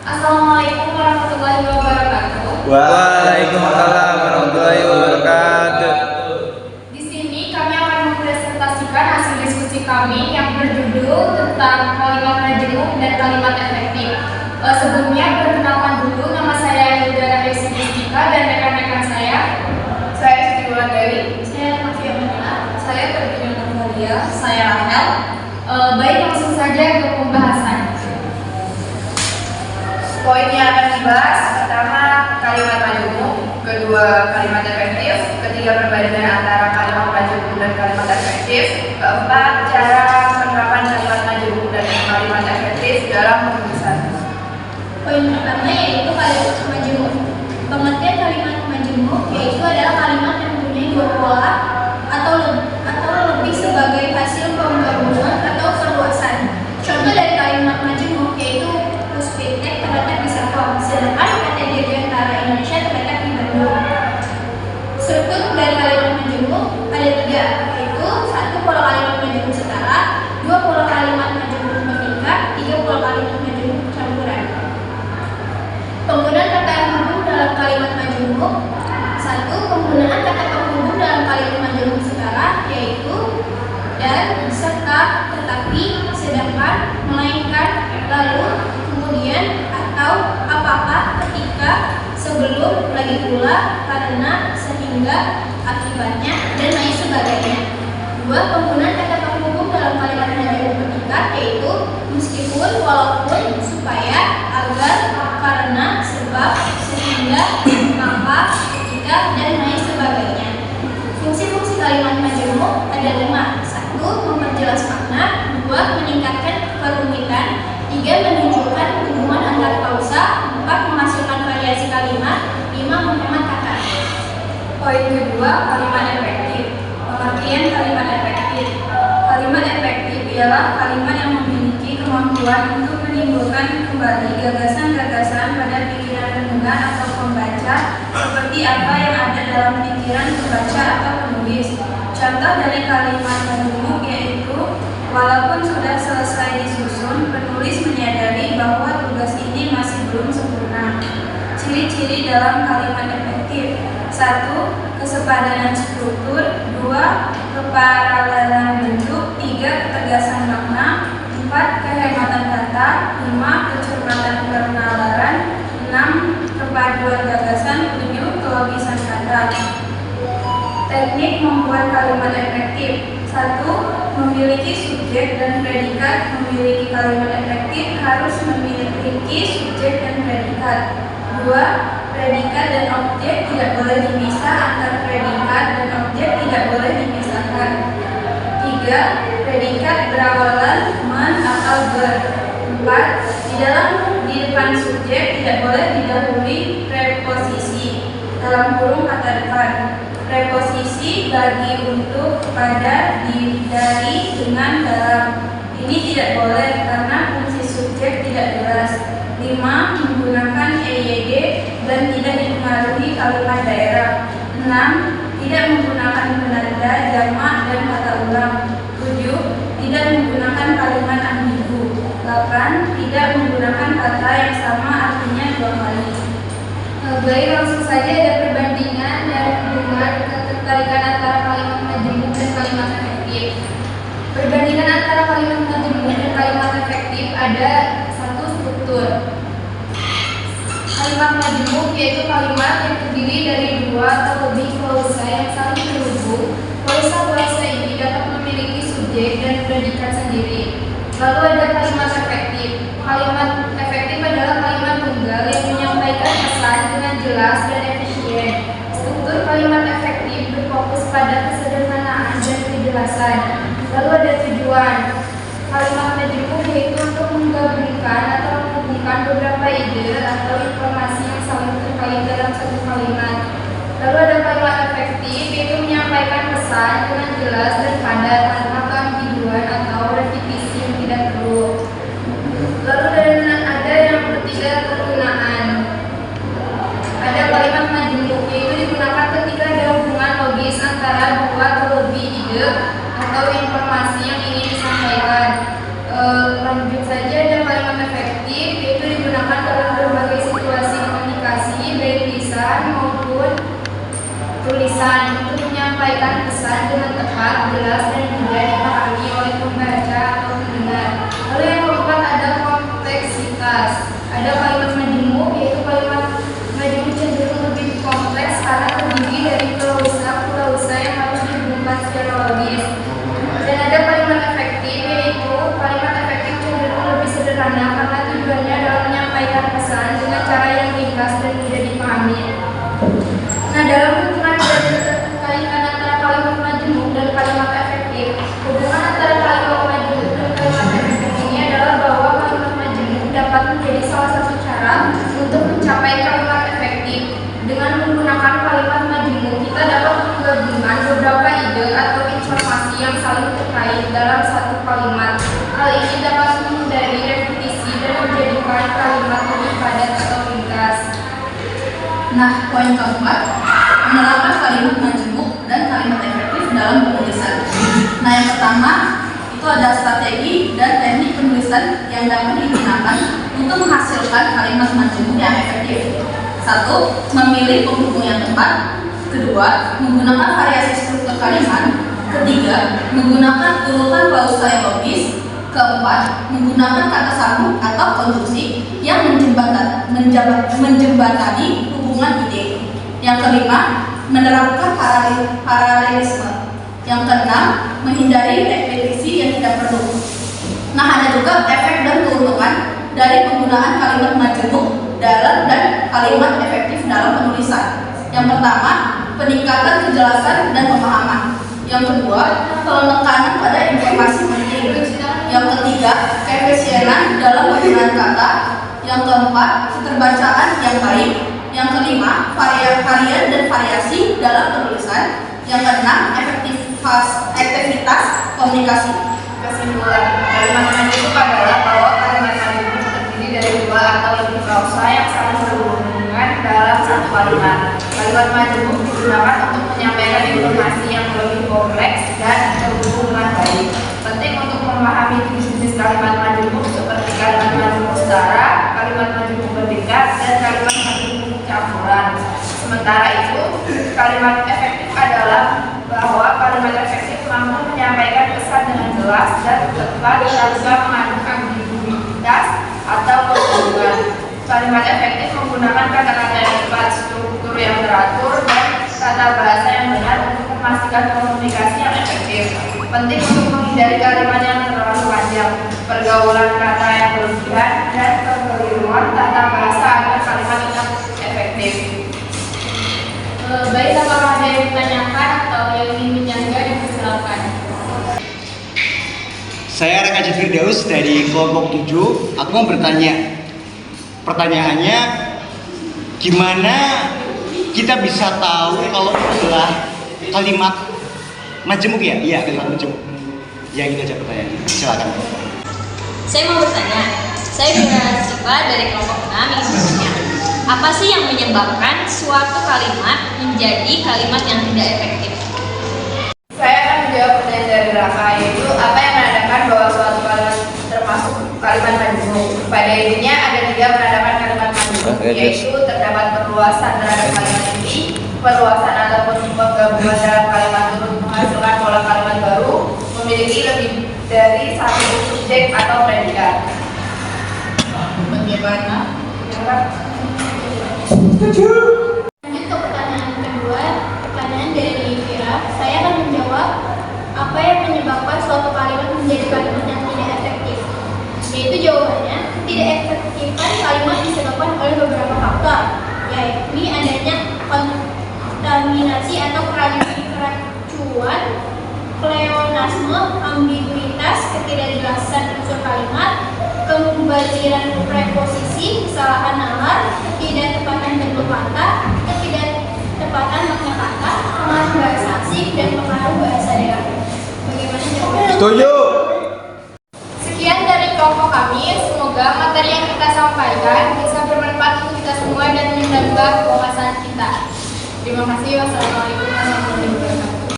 Assalamualaikum warahmatullahi wabarakatuh. Waalaikumsalam warahmatullahi wabarakatuh. Di sini kami akan mempresentasikan hasil diskusi kami yang berjudul tentang kalimat majemuk dan kalimat efektif. Sebelumnya perkenalkan dulu, nama saya Yudara Desi Destika dan rekan-rekan saya. Saya Siti Wulandari. Saya Mafia Manila. Saya Terjun Nurmalia. Saya Rahel. Baik, langsung saja ke pembahasan. Poin yang akan dibahas: pertama, kalimat majemuk; kedua, kalimat efektif; ketiga, perbandingan antara kalimat majemuk dan kalimat efektif; keempat, cara penerapan kalimat majemuk dan kalimat efektif dalam penulisan. Poin pertama yaitu kalimat majemuk. Pengertian kalimat majemuk yaitu adalah kalimat yang mempunyai dua pola atau lebih sebagai hasil penggabungan atau perluasan. Contoh dari kalimat majemuk yaitu Puspitek terletak di Serpong, sedangkan PT Dirgantara Indonesia terletak di Bandung. Struktur dari kalimat majemuk ada tiga, yaitu satu, pola kalimat majemuk setara; dua, pola kalimat majemuk bertingkat; tiga, pola kalimat majemuk campuran. Penggunaan kata penghubung dalam kalimat majemuk. Satu, penggunaan kata penghubung dalam kalimat majemuk setara yaitu dan, serta, tetapi, sedangkan, melainkan, lalu, kemudian, atau, apakah, ketika, sebelum, lagi pula, karena, sehingga, akibatnya, dan lain sebagainya. Dua, penggunaan kata penghubung dalam kalimat majemuk bertingkat yaitu meskipun, walaupun, supaya, agar, karena, sebab, sehingga, maka, ketika, dan lain sebagainya. Fungsi-fungsi kalimat majemuk ada lima. Satu, memperjelas makna; dua, meningkatkan kerumitan; tiga, menunjukkan hubungan antar klausa; empat, menghasilkan variasi kalimat; lima, menghemat kata. Poin kedua, kalimat efektif. Pengertian kalimat efektif. Kalimat efektif ialah kalimat yang memiliki kemampuan untuk menimbulkan kembali gagasan-gagasan pada pikiran pendengar atau pembaca, seperti apa yang ada dalam pikiran pembaca atau penulis. Contoh dari kalimat majemuk yaitu, walaupun sudah selesai disusun, penulis menyadari bahwa tugas ini masih belum sempurna. Ciri-ciri dalam kalimat efektif: satu, kesepadanan struktur; dua, keparalelan bentuk; tiga, ketegasan makna; empat, kehematan kata; lima, kecermatan penalaran; enam, kepaduan gagasan; tujuh, kelogisan kata. Teknik membuat kalimat efektif. Satu, memiliki subjek dan predikat. Memiliki kalimat efektif harus memiliki subjek dan predikat. Dua, predikat dan objek tidak boleh dipisah, antar predikat dan objek tidak boleh dipisahkan. Tiga, predikat berawalan man atau ber. Empat, di depan subjek tidak boleh didahului preposisi, dalam kurung kata depan. Preposisi bagi, untuk, pada, di, dari, dengan, dalam. Ini tidak boleh karena fungsi subjek tidak jelas. 5. Menggunakan EYD dan tidak dipengaruhi kalimat daerah. 6. Tidak menggunakan penanda, jamak, dan kata ulang. 7. Tidak menggunakan kalimat ambigu. 8. Tidak menggunakan kata yang sama artinya dua kali. Baik, langsung saja ada perbandingan dan hubungan ketertarikan antara kalimat majemuk dan kalimat efektif. Perbandingan antara kalimat majemuk dan kalimat efektif ada satu, struktur. Kalimat majemuk yaitu kalimat yang terdiri dari dua atau lebih klausa yang saling terhubung. Klausa-klausa ini dapat memiliki subjek dan predikat sendiri. Lalu ada kalimat efektif. Kalimat efektif adalah kalimat tunggal yang menyampaikan pesan dengan jelas dan efisien. Struktur kalimat efektif berfokus pada kesederhanaan dan kejelasan. Lalu ada tujuan. Kalimat majemuk yaitu untuk menggabungkan atau menghubungkan beberapa ide atau informasi yang saling terkait dalam satu kalimat. Lalu ada kalimat efektif yaitu menyampaikan pesan dengan jelas dan padat tanpa keambiguan atau repetisi yang tidak perlu. Lalu ada yang ketiga, penggunaan. Ada kalimat majemuk yaitu digunakan ketika ada hubungan logis antara dua atau lebih ide atau informasi yang ingin disampaikan. Lanjut saja, ada kalimat efektif yaitu digunakan dalam penjelasan dengan tepat, jelas, dan mudah dipahami oleh pembaca atau pendengar. Lalu yang keempat ada kompleksitas. Ada kalimat majemuk, yaitu kalimat majemuk cenderung lebih kompleks karena terdiri dari klausa yang harus dihubungkan secara logis. Dan ada kalimat efektif, yaitu kalimat efektif cenderung lebih sederhana karena tujuannya adalah menyampaikan pesan dengan cara yang ringkas dan mudah dipahami. Nah, dalam hubungan antara kalimat majemuk dan kalimat efektif, hubungan antara kalimat majemuk dan kalimat efektif ini adalah bahwa kalimat majemuk dapat menjadi salah satu cara untuk mencapai kalimat efektif. Dengan menggunakan kalimat majemuk, kita dapat menggabungkan beberapa ide atau informasi yang saling terkait dalam satu kalimat. Hal ini dapat menghindari repetisi dan menjadikan kalimat lebih padat atau ringkas. Nah, poin keempat, menerapkan kalimat majemuk dan kalimat efektif dalam penulisan. Nah, yang pertama itu ada strategi dan teknik penulisan yang dapat digunakan untuk menghasilkan kalimat majemuk yang efektif. 1. Memilih penghubung yang tepat. 2. Menggunakan variasi struktur kalimat. 3. Menggunakan urutan klausa yang logis. 4. Menggunakan kata sambung atau konjungsi yang menjembatani hubungan ide. Yang kelima, menerapkan paralelisme. Yang keenam, menghindari repetisi yang tidak perlu. Nah, ada juga efek dan keuntungan dari penggunaan kalimat majemuk dalam dan kalimat efektif dalam penulisan. Yang pertama, peningkatan kejelasan dan pemahaman. Yang kedua, penekanan pada informasi penting. Yang ketiga, keefisienan dalam penggunaan kata. Yang keempat, keterbacaan yang baik. Yang kelima, varian dan variasi dalam penulisan. Yang keenam, efektivitas komunikasi. Kesimpulan, kalimat majemuk adalah bahwa kalimat majemuk terdiri dari dua atau lebih klausa yang saling berhubungan dalam satu kalimat. Kalimat majemuk digunakan untuk menyampaikan informasi yang lebih kompleks dan berhubungan baik. Penting untuk memahami jenis-jenis kalimat majemuk seperti kalimat majemuk setara, kalimat majemuk berdekat, dan kalimat majemuk campuran. Sementara itu, kalimat efektif adalah bahwa kalimat efektif mampu menyampaikan pesan dengan jelas dan tepat tanpa mengandung ambiguitas atau kebingungan. Kalimat efektif menggunakan kata-kata yang tepat, struktur yang teratur, dan tata bahasa yang benar untuk memastikan komunikasi yang efektif. Penting untuk menghindari kalimat yang terlalu panjang, pergaulan kata yang berlebihan, dan kekeliruan tata bahasa agar kalimat tetap efektif. Baik, apakah ada yang ditanyakan atau yang ingin menyanggah, dipersilakan. Saya Reka Firdaus dari kelompok 7. Aku mau bertanya. Pertanyaannya, gimana kita bisa tahu kalau adalah kalimat majemuk ya? Iya, kalimat majemuk. Ya, gitu aja pertanyaannya. Silakan. Saya mau bertanya. Saya Siva dari kelompok 6 yang bertanya. Apa sih yang menyebabkan suatu kalimat menjadi kalimat yang tidak efektif? Saya akan menjawab pertanyaan dari Raka, yaitu apa yang menandakan bahwa suatu kalimat termasuk kalimat majemuk. Pada intinya ada 3 penandakan kalimat majemuk, yaitu terdapat perluasan terhadap kalimat inti, perluasan ataupun penggabungan dalam kalimat turut menghasilkan pola kalimat baru, memiliki lebih dari satu subjek atau predikat. Bagaimana? Lanjut ke pertanyaan kedua, pertanyaan dari Vira. Saya akan menjawab apa yang menyebabkan suatu kalimat menjadi kalimat yang tidak efektif. Yaitu jawabannya, tidak efektifkan kalimat disebabkan oleh beberapa faktor, yakni adanya kontaminasi atau keracuan, pleonasme, ambiguitas, ketidakjelasan unsur kalimat, kemubaziran preposisi, kesalahan nalar, ketidaktepatan bentuk kata, ketidaktepatan makna kata, pengaruh bahasa asing, dan pengaruh bahasa daerah. Bagaimana jawabannya? Setuju.